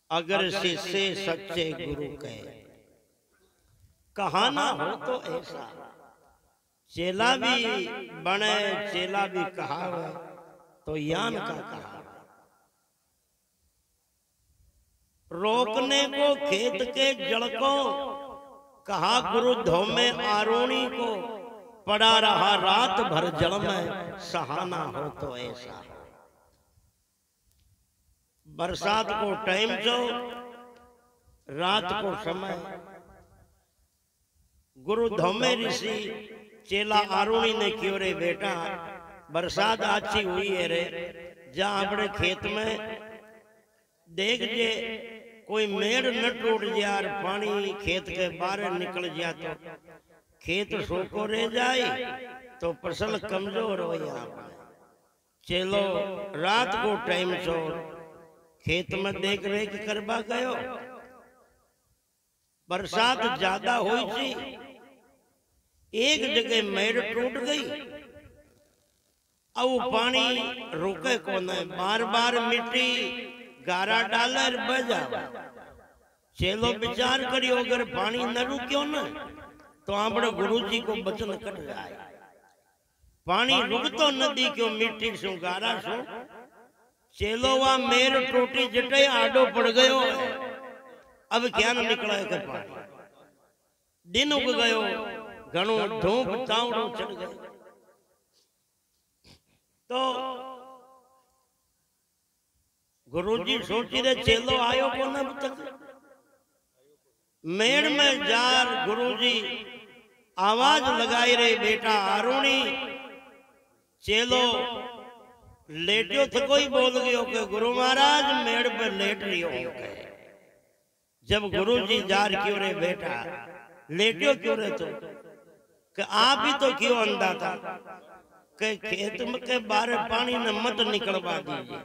अगर शिष्य सच्चे गुरु कहे, कहाना हो तो ऐसा। चेला भी बने चेला भी कहावे, तो यान का कहा। रोकने को खेत के जड़ को, कहा गुरु धोमे आरोणी को। पड़ा रहा रात भर जल में, सहाना हो तो ऐसा। बरसात को टाइम जो, रात को समय। गुरु धोमे ऋषि चेला आरुणी ने क्यों रे बेटा, बरसात अच्छी हुई है रे, जा अपने खेत में देख जे कोई मेड़ न टूट जाए और पानी खेत के बाहर निकल जाए तो खेत सूखो रह जाए तो फसल कमजोर हो जाए। चलो रात को टाइम चोर खेत में देख रेख करवा गयो। बरसात ज्यादा हुई थी, एक जगह मेड़ टूट गई। अब पानी रुके को नहीं, बार बार मिट्टी गारा डाले बजा। चलो विचार करियो, अगर पानी न रुक्यो न तो आपने गुरु जी को बचन कट जाए। पानी रुकतो नदी क्यों, मिट्टी सु गारा सु। चलो वह मेर टूटी जटे आडो पड़ गयो। अब क्या न निकला के पानी, दिन उग गयो, घणो धूप तावड़ो चढ़ गयो। तो गुरुजी सोची रे चेलो आयो को न तक। मेड़ में जार गुरुजी आवाज लगाई रे बेटा आरुणी। चेलो लेटियो थे, कोई बोल गयो कि गुरु महाराज मेड़ पर लेट लियो। जब गुरुजी जार क्यों रे बेटा लेटियो क्यों रे, तो कि आप ही तो क्यों अंधा था कि खेत में के बारे पानी न मत निकलवा दीजिए।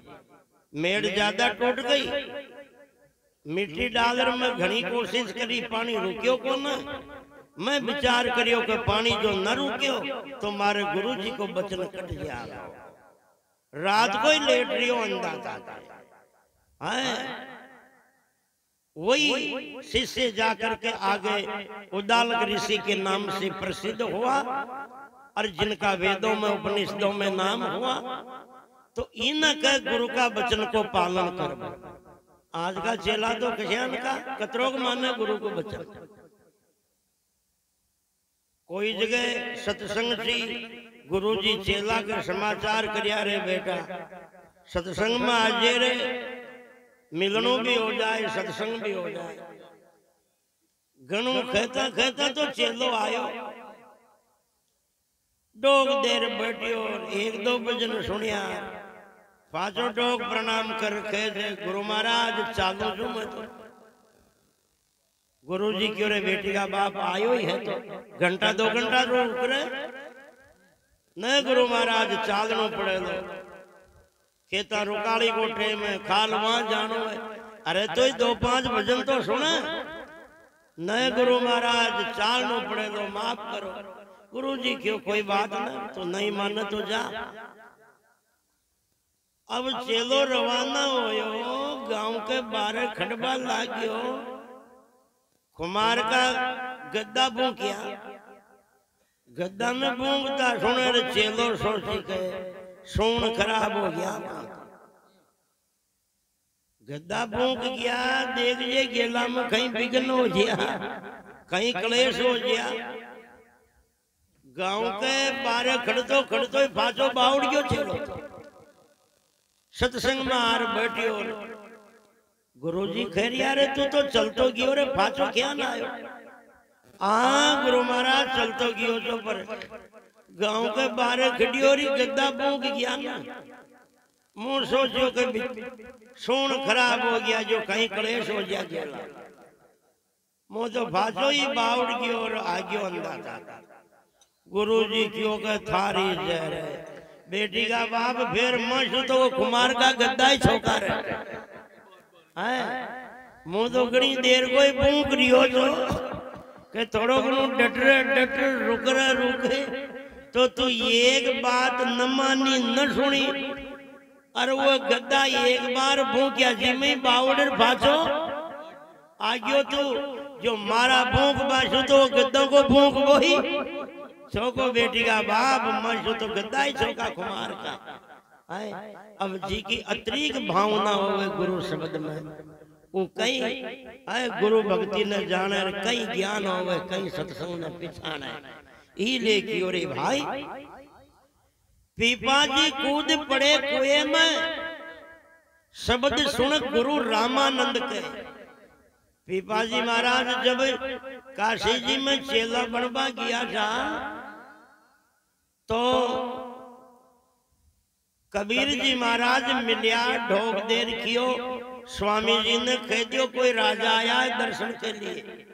मेड़ ज्यादा टूट गई, मिट्टी डालर में घनी कोशिश करी, पानी रुक्यो को न। मैं विचार करियो कि पानी जो न रुक्यो तो मारे गुरुजी को बचन कट जाएगा। रात को ही लेट रियो अंधा था। वही शिष्य जाकर के आगे उदालक ऋषि के नाम से प्रसिद्ध हुआ और जिनका वेदों में उपनिषदों में नाम हुआ। तो इनके गुरु का वचन को पालन करो। आज का चेला तो किसान का कतरों माने गुरु को वचन। कोई जगह सत्संग जी गुरुजी चेला के समाचार करिया रे बेटा, सत्संग में आज रे मिलनो भी हो जाए, सत्संग भी हो जाए। घणो कहता कहता तो चेलो आयो, डोग देर बैठियो, एक दो भजन सुनिया, पांचों डोग प्रणाम कर कहे गुरु महाराज चालू छू मैं तो। गुरु जी क्यों रे बेटी का बाप आयो ही है तो घंटा दो घंटा रुक रहे न। गुरु महाराज चालनो पड़े लो, खेता रुकाली कोठे में खाल वहां जानो है। अरे तो ही 2-5 भजन तो सुने न। गुरु महाराज चालनो पड़े लो, माफ करो। गुरु जी क्यों, कोई बात ना, तो नहीं माने तो जा। अब चेलो रवाना होयो, गांव के बारे खड़बा लाग्यो। कुमार का गद्दा बूंकिया, गद्दा में बूंगता सुने रे चेलो सोची के सोन खराब हो गया। गद्दा बूंक गया, देख ये गेला में कहीं विघ्न हो गया, कहीं क्लेश हो गया। गांव के बारे खड़तो खड़तो फाचो बाउड़ गयो चेलो। सत्संग में आर बैठियो, गुरुजी खैरिया रे तू तो चलतो गियो रे, फाचो क्या ना आयो। गुरु महाराज चलतो गियो जो, पर गांव के बारे खड़ियो री गद्दा बूंक गया ना। मुंह सोचो कि सोन खराब हो गया, जो कहीं क्लेश हो गया गेला। मुंह तो फाचो ही बाउड़ गयो और आग्यो अंधा था। गुरुजी क्यों के थारी जहर है बेटी का बाप, फिर मश तो वो कुमार का गद्दा ही छोका रहे। मुंह तो घनी देर को ही बूंक रियो जो के थोड़ो घणो डटर रुके तो तू एक बात न मानी न सुनी और वो गद्दा एक बार भूखिया जी में बावड़र भाषो आ गयो तू जो मारा भूख बासु तो गद्दों को भूख वही छोको बेटी का बाप मशु तो गद्दा ही छोका कुमार का आए। अब जी की अतिरिक्त भावना होवे गुरु शब्द में वो कई आए गुरु भक्ति न जाने कई ज्ञान होवे कई सत्संग न पिछाने ई लेकी ओरे भाई पीपाजी कूद पड़े कुएं में शब्द सुन गुरु रामानंद के। पीपाजी महाराज जब काशी जी में चेला बनवा गया था तो कबीर जी महाराज मिलिया ढोक देर कियो स्वामी जी ने कह दियो कोई राजा आया है दर्शन के लिए।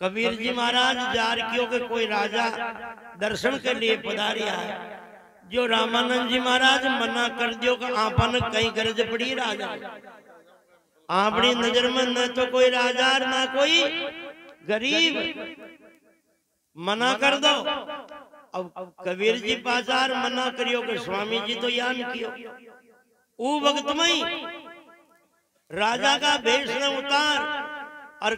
कबीर जी महाराज जार कियो कि कोई राजा दर्शन के लिए पधारिया है। जो रामानंद जी महाराज मना कर दियो कि आपन कहीं गरज पड़ी राजा अपनी नजर में न तो कोई राजा ना कोई गरीब मना कर दो। अब कबीर जी पाचार मना करियो कि स्वामी जी तो यान कियो ऊ वक्त में राजा का भेष न उतार और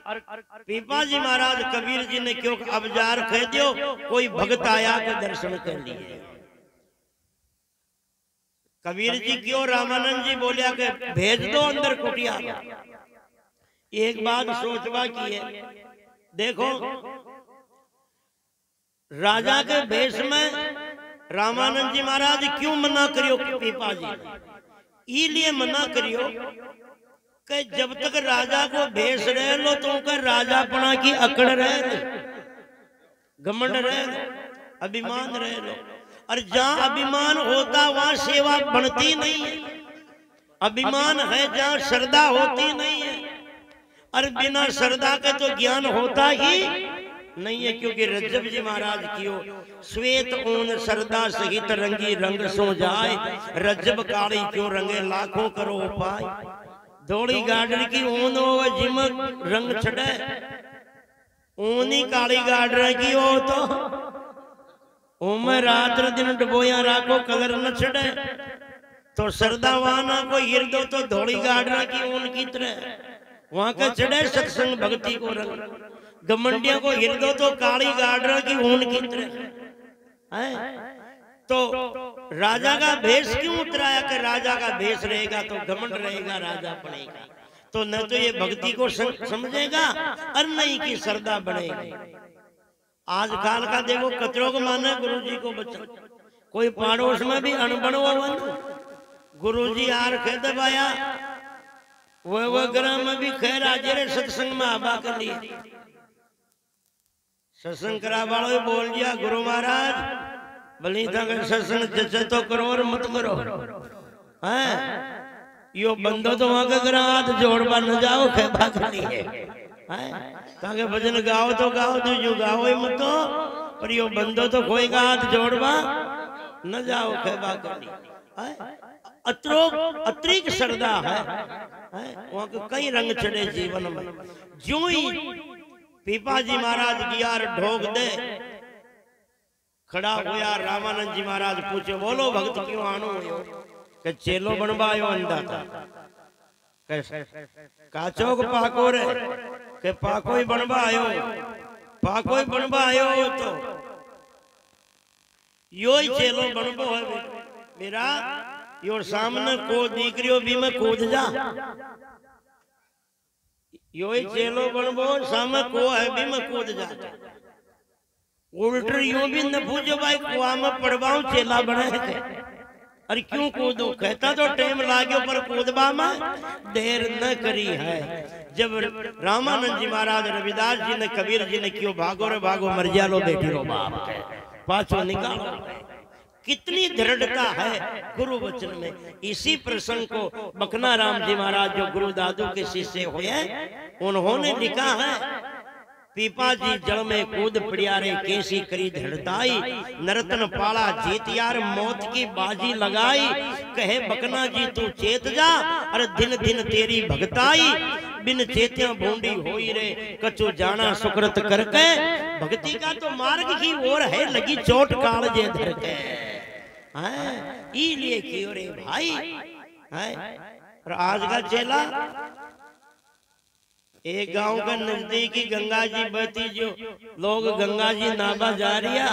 पीपा जी महाराज कबीर जी ने क्यों अब जार कह दियो कोई भक्त आया के दर्शन कर लिए। कबीर जी क्यों रामानंद जी बोलिया के भेज दो अंदर कुटिया। एक बात सोचवा की है देखो राजा के भेष में रामानंद जी महाराज क्यों मना करियो पीपा जी इसलिए मना करियो कि जब तक राजा को भेष रह लो तो कर राजापना की अकड़ रह लो घमंड रह लो अभिमान रह लो और जहां अभिमान होता वहां सेवा बनती नहीं है। अभिमान है जहां श्रद्धा होती नहीं है और बिना श्रद्धा के तो ज्ञान होता ही नहीं है। क्योंकि रज्जब जी महाराज कियो श्वेत ऊन श्रद्धा सहित रंगी रंग सो जाए रज्जब काली क्यों रंगे लाखों करो उपाय। धोड़ी गाडर की ऊन हो जिम रंग छड़े ऊनी काली गाडर की हो तो उमर रात दिन डबोया राखो कलर न छड़े तो श्रद्धावाना को हिरदो तो धोड़ी गाडर की ऊन की तरह वहां का चढ़े सत्संग भक्ति को रंग। घमंडिया को हिरदो तो काली गाडर की ऊन की तरह है। तो राजा का भेष क्यों उतराया कि राजा का भेष रहेगा तो घमंड रहेगा राजा बनेगा तो न तो ये भक्ति को समझेगा और नहीं की श्रद्धा बनेगी। आज काल का देखो कचरों को माने गुरु जी को बच्चा कोई पड़ोस में भी अनबन गुरु जी आर खे दबाया वो ग्राम में भी खैर आज सत्संग में आबा कर लिए सत्संग करा वालों बोल दिया गुरु महाराज भली सत्संग जैसे तो करो और मत करो है यो बंदो तो वहां का हाथ जोड़वा न जाओ खेबा कर लिए ताके भजन गाओ तो जो गाओ ही मत पर यो बंदो तो कोई का हाथ जोड़वा न जाओ खेबा कर लिए। अतिरिक्त श्रद्धा है वहां के कई रंग चढ़े जीवन में। जो ही पीपा जी महाराज गियार ढोक दे खड़ा होया रामानंद जी महाराज पूछे बोलो भक्त क्यों आनो के चेलो बनवायो अंधा था काचोक पाको रे के पाको ही बनवायो तो यो ही चेलो बनबो है मेरा यो सामने को दीकरियो भी में कूद जा यो ही चेलो बनबो सामने को है भी में कूद जा। उल्टर यूं भी न पूछो भाई कुआ में पड़वाऊ चेला बने थे अरे क्यों कूदो कहता तो टाइम लागो पर कूदबा में देर न करी है। जब रामानंद जी महाराज रविदास जी ने कबीर जी ने क्यों भागो रे भागो मर जा लो बेटी रो बाप पाछो निकालो कितनी दृढ़ता है गुरु वचन में। इसी प्रसंग को बकना राम जी महाराज जो गुरु दादू के शिष्य हुए उन्होंने लिखा है पीपा जी जल में कूद पड़ियारे कैसी करी धड़ताई नरतन पाला जीतियार मौत की बाजी लगाई कहे बकना जी तू चेत जा अरे दिन दिन तेरी भगताई बिन चेत्या भूंडी होई रे कछु जाना सुकृत करके भक्ति का तो मार्ग ही और है लगी चोट काल जे धर के लिए की रे भाई है। और आज का चेला एक गांव का नजदीकी गंगा जी बहती, जो लोग गंगा जी नाबा जा रिया,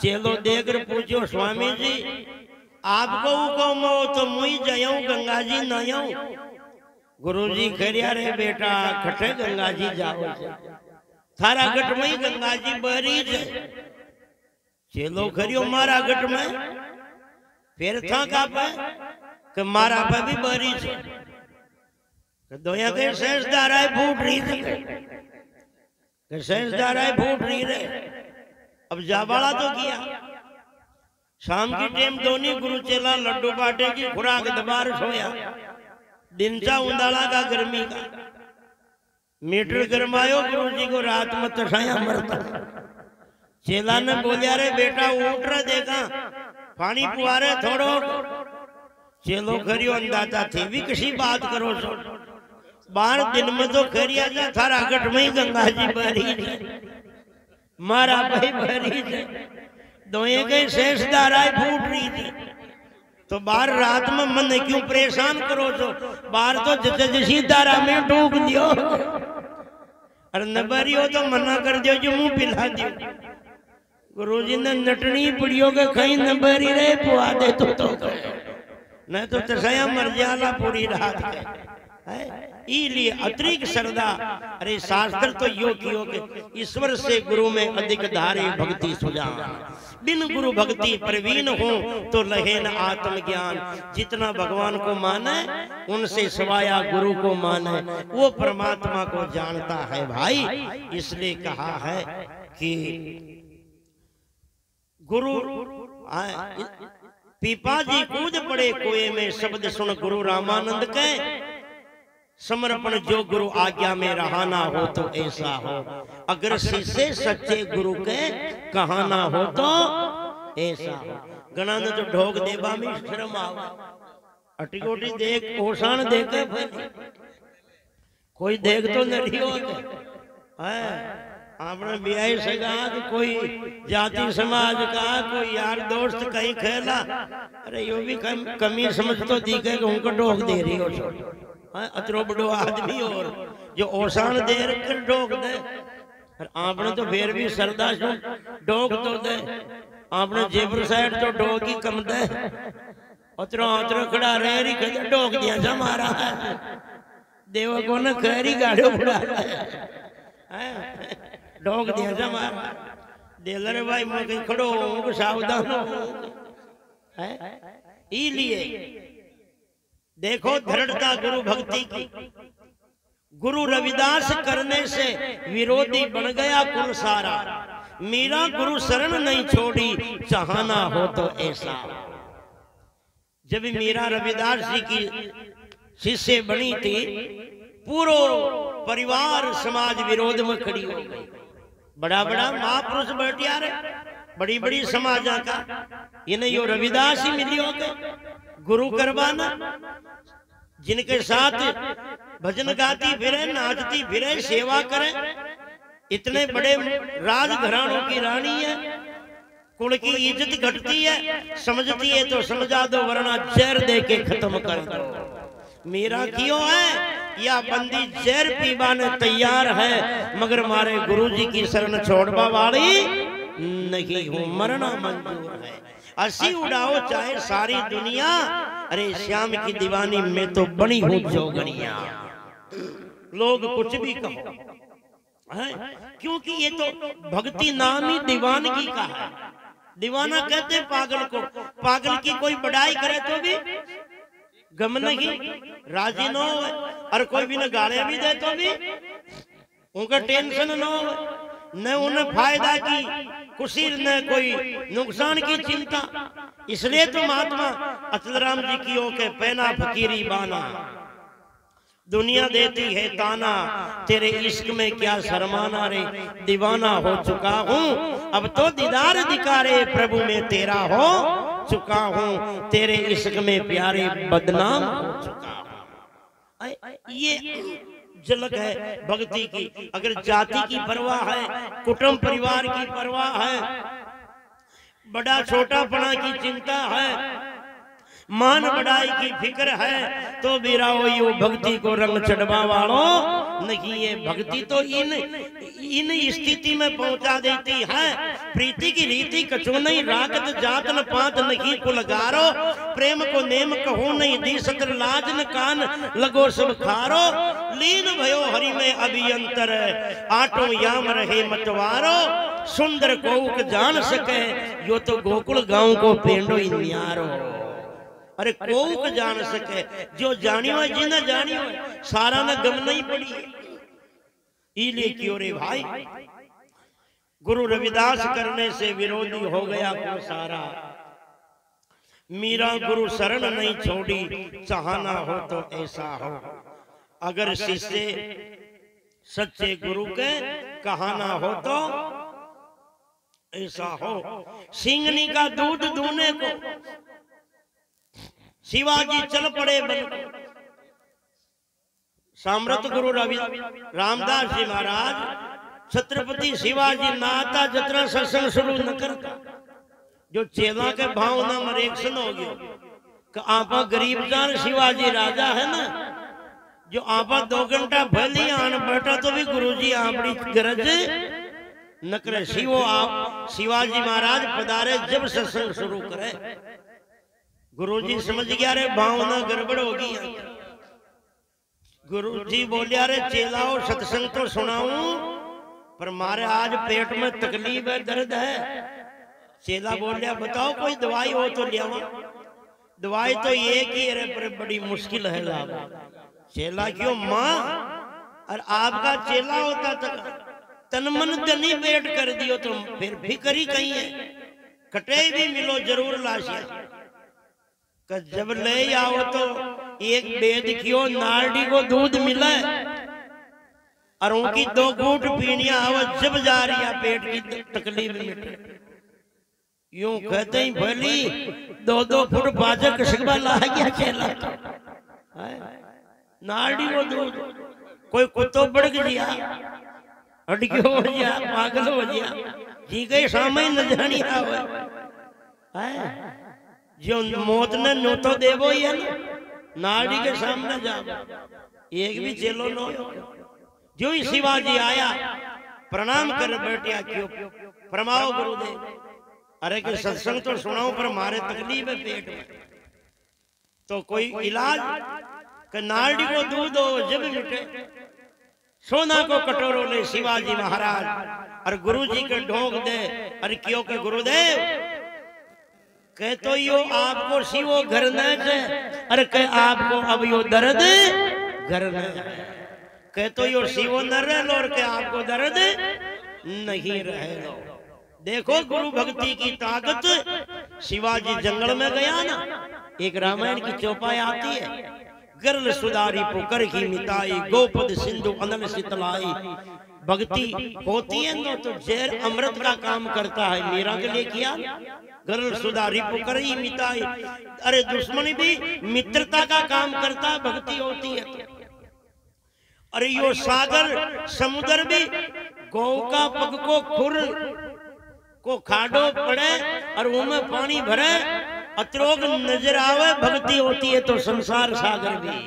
चेलो देकर पूछो स्वामी जी आपको हुक्म हो तो मुई जाऊं गंगा जी ना आऊं। गुरु जी खरिया रे बेटा खटे गंगा जी जाओ, थारा गट में गंगा जी बहरी है। चेलो खरियो मारा गट में, फिर था का पे कि मारा पे भी बहरी है। दोया के शेषदाराय फूट रही थे, शेषदाराय फूट रही रे। अब जाबाड़ा तो किया। शाम की टाइम दोनों गुरु चेला लड्डू बाटे की खुराक दबार सोया। दिन चा उंदाला का गर्मी का मीटर गरमायो, गुरु जी को रात में तसाया मरता। चेला ने बोलिया रे बेटा उठ रहा, देखा पानी पुआरे थोड़ो। चेलो खरियो अंदाजा थे भी किसी बात करो सो 12 दिन में तो खरिया जा थारा गट में गंगा जी बहरी मारा भाई बहरी थे। दोए के शेषदाराय फूट रही थी। तो 12 रात में मन क्यों परेशान करो सो, 12 तो जैसी दारा में डूब दियो। और नबरी हो तो मना कर दियो जो मुंह पिला दियो। गुरुजी ने नटनी पड़ियो के कहीं नबरी रहे पुआ दे तो नहीं तो तसया मर जाला पूरी रात है। इसलिए अतिरिक्त श्रद्धा। अरे शास्त्र तो यो कियो के ईश्वर से गुरु में अधिक धारे भक्ति सुजा, बिन गुरु भक्ति प्रवीण हो तो लहे न आत्मज्ञान। जितना भगवान को माने उनसे सवाया गुरु को माने, वो परमात्मा को जानता है भाई। इसलिए कहा है कि गुरु पीपाजी कूद पड़े कुएं में, शब्द सुन गुरु रामानंद के। समर्पण जो गुरु आज्ञा में रहाना हो तो ऐसा हो, अगर शिष्य सच्चे गुरु के कहाना हो तो ऐसा हो। गणा ने तो ढोक देवा में शर्म आवा, अटिकोटी देख ओसान देखे कोई देख तो नहीं हो आपने ब्याह से कहा कि कोई जाति समाज का कोई यार दोस्त कहीं खेला, अरे यो भी कमी समझ तो दी के उनको ढोक दे रही हो। अतरो बड़ो आदमी और जो ओसान दे कर ढोक दे, आपने तो फिर भी सरदा ढोक तो दे। आपने जेबर साइड तो ढोक ही कम दे, अतरो अतरो खड़ा रह रही कदे ढोक दिया जा मारा है। देव को न खैरी गाड़ियों उड़ा ढोक दिया जा मारा। डेलर भाई मैं खड़ो हूँ सावधान है। इसलिए देखो दृढ़ता गुरु भक्ति की। गुरु रविदास करने से विरोधी बन गया कुल सारा। मीरा गुरु शरण नहीं छोड़ी, चाहना हो तो ऐसा। जब मीरा रविदास जी की शिष्य बनी थी, पूरा परिवार समाज विरोध में खड़ी हो गई। बड़ा बड़ा महापुरुष बैठिया रे, बड़ी बड़ी समाजा का इन्हें यो रविदास ही मिली हो गए गुरु करवाना। जिनके साथ भजन गाती फिरे, नाचती फिरे, सेवा करे। इतने बड़े राज घरानों की रानी है, कुल की इज्जत घटती है। समझती है तो समझा दो, वरना जहर दे के खत्म कर दो। मेरा क्यों है या बंदी जहर पीवाने तैयार है, मगर मारे गुरुजी की शरण छोड़वा वाली नहीं हूं, मरना मंजूर है। अस्सी उड़ाओ चाहे सारी दुनिया, अरे श्याम की दीवानी में तो बनी हूं जोगनिया। लोग कुछ भी कहो है, क्योंकि ये तो भक्ति नाम ही दीवानगी का है। दीवाना कहते पागल को, पागल की कोई बड़ाई करे तो भी गम नहीं, राजी न हो। और कोई भी न गालियां भी दे तो भी उनका टेंशन न हो, न उन्हें फायदा की खुशी न कोई नुकसान की चिंता। इसलिए तो महात्मा अतुलराम जी की हो के पहना फकीरी बाना। दुनिया देती है ताना, तेरे इश्क में क्या शर्माना रे। दीवाना हो चुका हूँ, अब तो दीदार दिखारे प्रभु में तेरा हो चुका हूँ। तेरे इश्क में प्यारे बदनाम हो चुका हूँ। ये झलक है भक्ति की। अगर जाति की परवाह है, कुटुंब परिवार की परवाह है, बड़ा छोटा पना की चिंता है, मान बढ़ाई की फिक्र है तो बिराओ यो भक्ति को रंग चढ़वा वालो नहीं। ये भक्ति तो इन स्थिति में पहुंचा देती है। प्रीति की रीति कछु नहीं, रागत जात न पात नहीं कुलगारो। प्रेम को नेम कहो नहीं, दी सतर लाज न कान लगो सब खारो। लीन भयो हरि में अभियंतर, आटो याम रहे मतवारो। सुंदर कोक जान सके, यो तो गोकुल गांव को पेंडो ही न्यारो। अरे कोक जान सके, जो जानियो है जिन्हें जानियो है, सारा न गम नहीं पड़ी। इले क्यों रे भाई, गुरु रविदास करने से विरोधी हो गया को सारा। मीरा गुरु शरण नहीं छोड़ी, चाहना हो तो ऐसा हो। अगर शिष्य सच्चे गुरु के कहाना हो तो ऐसा हो। सिंगनी का दूध दूने को शिवाजी चल पड़े बन। सामर्थ गुरु रवि रामदास जी महाराज, छत्रपति शिवाजी ना आता जतरा सत्संग शुरू न करता। जो चेला के भाव नाम रिएक्शन हो गयो कि आपा गरीब जान शिवाजी राजा है ना, जो आपा 2 घंटा भली आन बैठा तो भी गुरुजी आपड़ी गरज न करे। शिवाजी महाराज पधारे जब सत्संग शुरू करे, गुरुजी समझ गया रे भावना गड़बड़ होगी। गुरुजी बोलिया रे चेलाओ सत्संग तो सुनाऊं, पर मारे आज पेट में तकलीफ है, दर्द है। चेला बोलिया बताओ कोई दवाई हो तो ले आओ। दवाई तो ये की अरे पर बड़ी मुश्किल है लाभ। चेला क्यों माँ, और आपका चेला होता तन मन धनी पेट कर दियो तुम, फिर फिक्र ही कहीं है। कटे भी मिलो जरूर लाशिया। जब ले आओ तो एक बेद क्यों नारडी को दूध मिला और उनकी 2 घूंट पीनिया आवाज जब जा रही है पेट की तकलीफ मिटे। यूं कहते ही भली 2-2 फुट बाजक शिकवा ला गया चेला तो। नारडी को दूध, कोई कुत्तो बढ़ गया, हटक्यो हो गया, पागल हो गया, जी गई सामने न जानी आवे। जो मौत ने नोतो देवो ही है ना, नाड़ी के सामने जाओ। एक भी चेलो नो। जो ही शिवाजी आया प्रणाम कर बैठिया, क्यों फरमाओ गुरुदेव। अरे कि सत्संग तो सुनाओ पर मारे तकलीफ है पेट में, तो कोई इलाज कि नाड़ी को दूध दो जब मिटे। सोना को कटोरो ले शिवाजी महाराज और गुरुजी के ढोक दे। अरे क्यों के गुरुदेव कह तो यो आपको शिवो घर न जाए, अरे कह आपको अब यो दर्द घर न जाए। कह तो यो शिवो न रह लो और कह आपको दर्द नहीं रहे लो। देखो गुरु भक्ति की ताकत। शिवाजी जंगल में गया ना, एक रामायण की चौपाई आती है। गर्ल सुधारी पुकर की मिताई, गोपद सिंधु अनल शीतलाई। भक्ति होती है ना तो जहर अमृत का काम करता है। मीरा के लिए किया गर्ल सुधारी पुकर ही मिताई। अरे दुश्मनी भी मित्रता का काम करता है, भक्ति होती है तो। अरे यो सागर समुद्र भी गौ का पग को खुर को खाडो पड़े और उनमें पानी भरे अत्रोग नजर आवे, भक्ति होती है तो संसार सागर भी।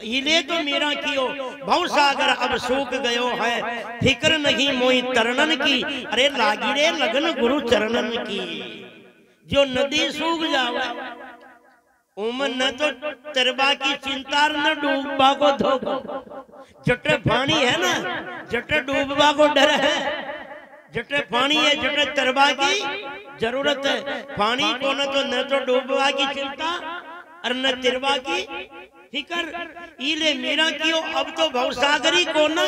इले तो मेरा कियो भव सागर अब सूख गयो है, फिक्र नहीं मोई तरनन की। अरे लागी रे लगन गुरु चरणन की। जो नदी सूख जावे उमन न तो तरबा की चिंता न डूबा को धोखो। जटे पानी है ना, जटे डूबा को डर है। जटे पानी है, जटे तरबा की जरूरत है। पानी को न तो डूबवा की चिंता और न तिरवा की फिकर। इले मेरा क्यों अब तो भवसागरी को न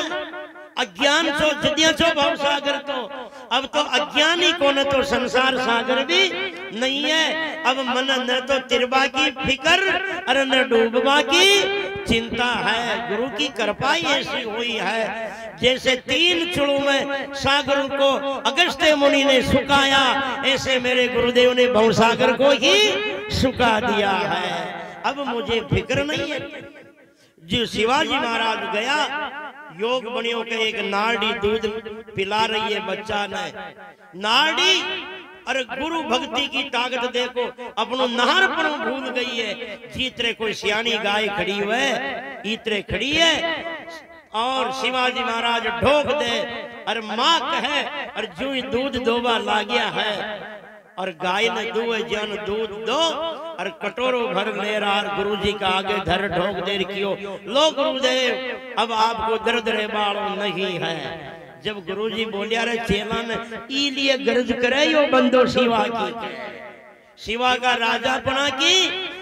अज्ञान सो जदिया सो भवसागर तो अब तो अज्ञानी को न तो संसार सागर भी नहीं है। अब मन न तो तिरवा की फिकर और न डूबवा की चिंता है। गुरु की कृपा ऐसी हुई है जैसे 3 चुड़ों में सागर को अगस्त्य मुनि ने सुखाया, ऐसे मेरे गुरुदेव ने भवसागर को ही सुखा दिया है। अब मुझे फिक्र नहीं है। जो शिवाजी महाराज गया योग बनियों के एक नाड़ी दूध पिला रही है बच्चा ने। नाड़ी अरे गुरु भक्ति की ताकत देखो, अपनो नहर पर भूल गई है। जीतरे कोई सियानी गाय खड़ी हुए इतरे खड़ी है और शिवाजी महाराज ढोक दे और माँ कहे और जू ही दूध दोबा ला गया है और गाय ने दुए जन दूध दो और कटोरो भर ले रहा। गुरु जी का आगे धर ढोक दे रखियो। लो गुरुदेव अब आपको दर्द रे बालों नहीं है। जब गुरुजी बोलिया रे चेला ने ई लिए गर्ज करे यो बंदो शिवा की, शिवा का राजापना की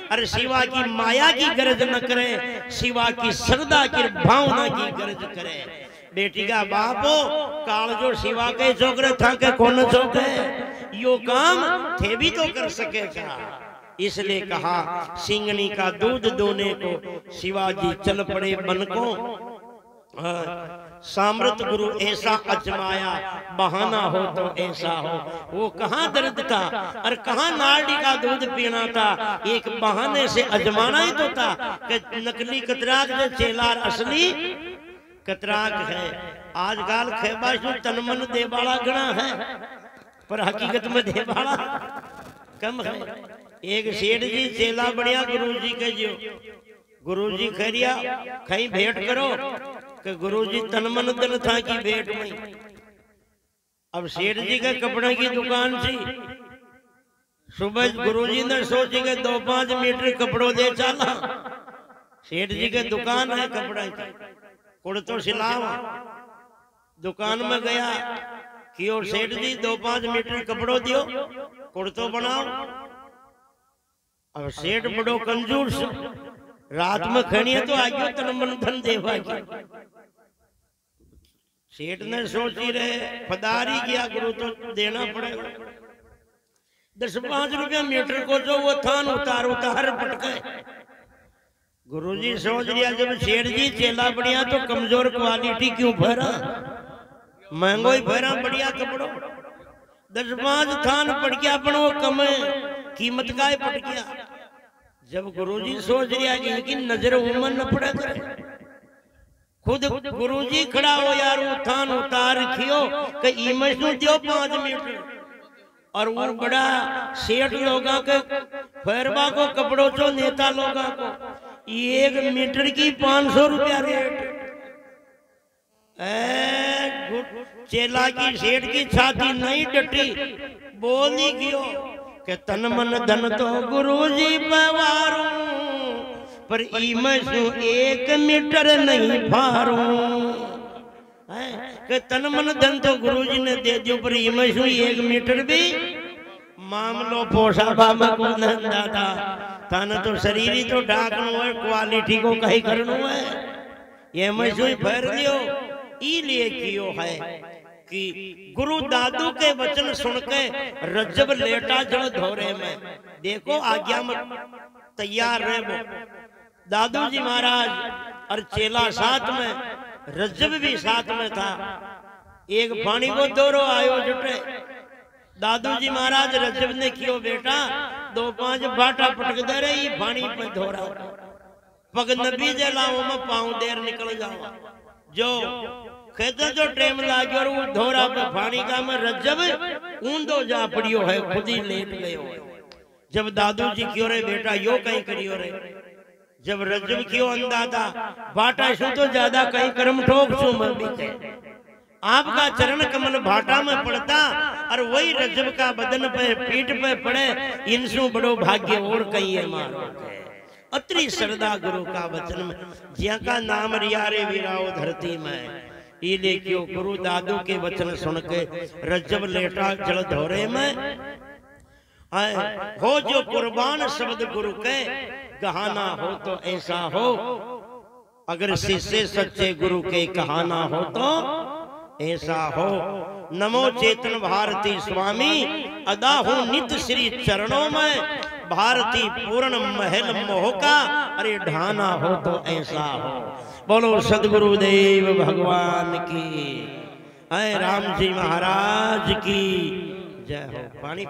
और शिवा की माया की गर्ज न करे, शिवा की श्रद्धा की भावना की गर्ज करे। बेटी का बापो काल जो शिवा के छोकरे था के कौन छोके यो काम थे भी तो कर सकेगा। इसलिए कहा सिंगनी का दूध दोने को शिवाजी चल पड़े बन को। सामृत गुरु ऐसा अजमाया बहाना हो तो ऐसा हो। वो कहाँ दर्द था और कहाँ नाड़ी का दूध पीना था, एक बहाने से अजमाना ही तो था कि नकली कतराक जो चेलार असली कतराक है। आजकल खेबाशु तन मन देवाला गणा है पर हकीकत में देवाला कम है। एक सेठ जी चेला बढ़िया गुरु जी के जो गुरु जी खरिया कहीं भेंट करो कि गुरु जी तन मन धन था की भेंट में। अब सेठ जी के कपड़े की दुकान थी। सुबह गुरु जी ने सोची के 2-5 मीटर कपड़ों दे चला। सेठ जी के दुकान है कपड़े की, कुर्तो सिलाओ। दुकान में गया कि और सेठ जी 2-5 मीटर कपड़ों दियो कुर्तो बनाओ। अब सेठ बड़ो कंजूस, रात में खड़ी है तो आइयो तन मन धन देवा की। सेठ ने सोची रहे पदारी किया गुरु तो देना पड़ेगा। 10-5 रुपया मीटर को जो वो थान उतार पटके। गुरुजी सोच लिया जब सेठ जी चेला बढ़िया तो कमजोर क्वालिटी क्यों भरा, महंगो ही भरा बढ़िया कपड़ो। 10-5 थान पड़ गया अपन वो कम कीमत का पट गया। जब गुरुजी सोच लिया कि इनकी नजर उमन न पड़ा करे, खुद गुरुजी खड़ा हो यार वो थान उतार रखियो कि इमसू दियो 5 मीटर। और वो बड़ा सेठ लोगों के फैरबा को कपड़ों चो नेता लोगों को 1 मीटर की 500 रुपया रेट। चेला की सेठ की छाती नहीं डटी, बोली क्यों के तन मन धन तो गुरुजी पवारू पर इमसू 1 मीटर नहीं फारू। के तन मन धन तो गुरुजी ने दे दियो पर इमसू 1 मीटर भी मामलो पोसा बाबा को नंदा था। तन तो शरीर ही तो ढाकनो है, क्वालिटी को कहीं करनो है। ये मसू ही फेर लियो लिए कियो है कि गुरु दादू के वचन सुन के रज्जब लेटा जल धोरे में। देखो आज्ञा में तैयार रहे वो दादू जी महाराज और चेला साथ में, रज्जब भी साथ में था। एक पानी को दोरो आयो जुटे। दादू जी महाराज रज्जब ने कियो बेटा 2-5 बाटा पटक दे रही पानी पे धोरा पग नबी जलाओ में पाँव देर निकल जाओ। जो कहते जो टेम लागे और वो धोरा पे पानी का में रज्जब ऊंधो जा पड़ियो है, खुद ही लेट गयो है। जब दादू जी क्यों रे बेटा यो कहीं करियो रे, जब रज्जब क्यों अंदाजा बाटा शू तो ज्यादा कहीं कर्म ठोक शू मैं भी आपका चरण कमल भाटा में पड़ता और वही रज्जब का बदन पे पीठ पे पड़े, इनसू बड़ो भाग्य और कहीं है मारो। अत्री श्रद्धा गुरु का वचन में जिया का नाम रिया रे वीराओ धरती में। इले क्यों गुरु दादू के वचन सुन के रज्जब लेटा जल धोरे में हो जो कुर्बान शब्द गुरु के कहाना हो तो ऐसा हो। अगर शिष्य सच्चे गुरु के कहाना हो तो ऐसा हो। नमो चेतन भारती स्वामी अदा हो नित श्री चरणों में। भारती पूर्ण महल मोह का अरे ढाना हो तो ऐसा हो। बोलो सदगुरुदेव भगवान की, अय राम जी महाराज की जय हो। पानी